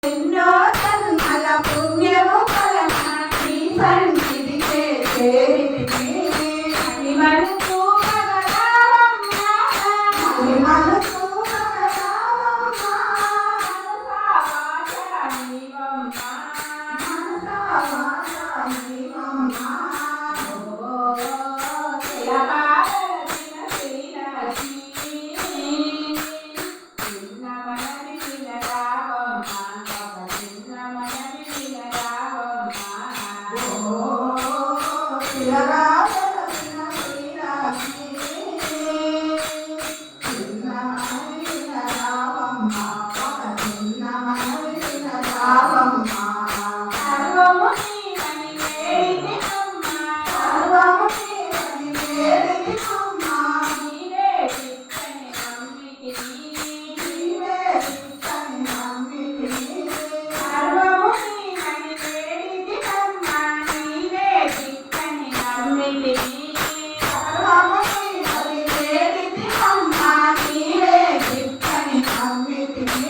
ఎన్నో జన్మల పుణ్యము ఫలమాని సన్నిధి చేరితిమి అని మనసు మగరావమ్మ అని మనసు మగరావమ్మ మనసావాచనీవమ్మ మనసావాచనీవమ్మ ఓ శిలపాలసిన శ్రీలక్ష్మి చిన్నమనని చిన్నరావమ్మ చిన్నమనని చిన్నరావమ్మ ఓ శిలపాలసిన శ్రీలక్ష్మి చిన్నమనని చిన్నరావమ్మ చిన్నమనని చిన్నరావమ్మ సర్వము నీవని వేడితినమ్మ సర్వము నీవని వేడితినమ్మ నీవే చిత్తని నమ్మితిని నీవే చిత్తని నమ్మితిని సర్వము నీవని వేడితినమ్మ నీవే చిత్తని నమ్మితిని సర్వము నీవని వేడితినమ్మ నీవే చిత్తని నమ్మితిని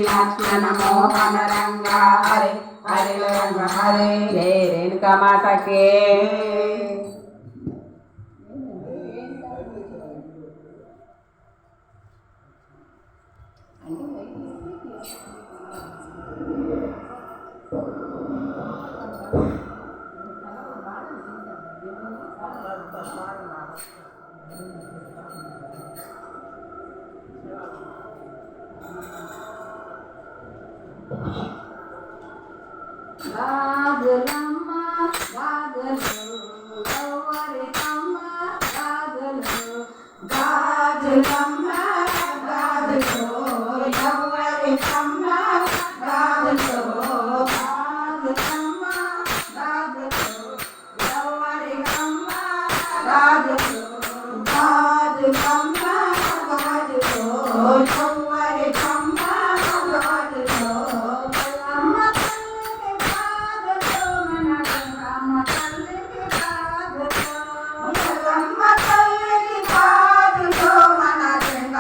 లక్ష్మణ మోహన రంగ హరే హరే రంగ హరే జయ రేణుకా మాతకే గాజులమ్మ గాజులు గౌవరికమ్మ గాజులు గాజులమ్మ గాజులు గౌవరికమ్మ గాజులు గాజులమ్మ గాజులు గౌవరికమ్మ గాజులు గాజులమ్మ గాజులు గౌవరికమ్మ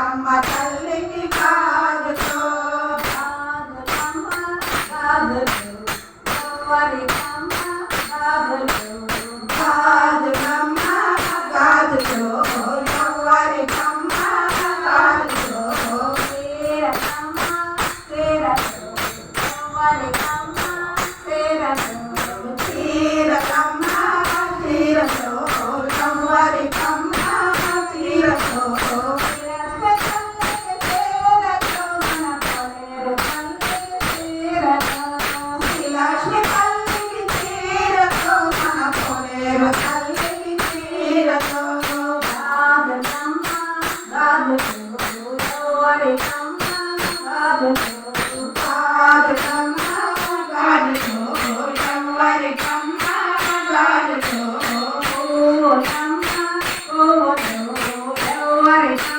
గాజులు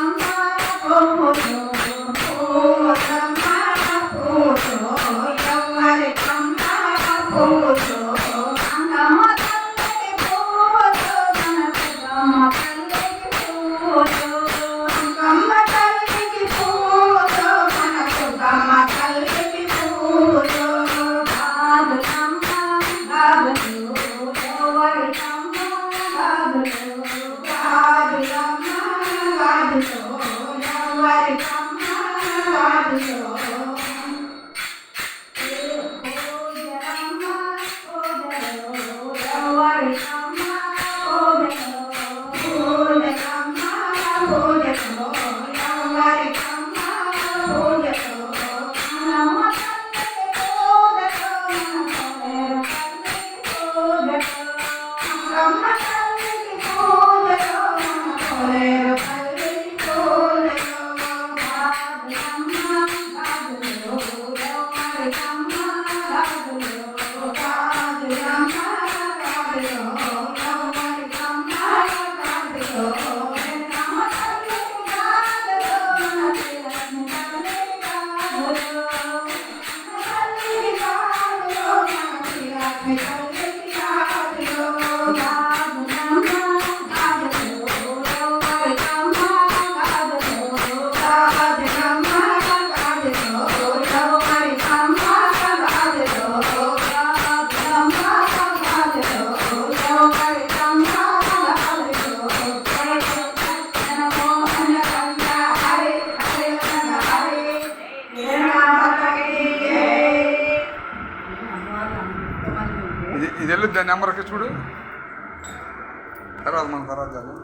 ఇది వెళ్ళొద్దా నెంబర్కి చూడు తర్వాత మనం తర్వాత చేద్దాం.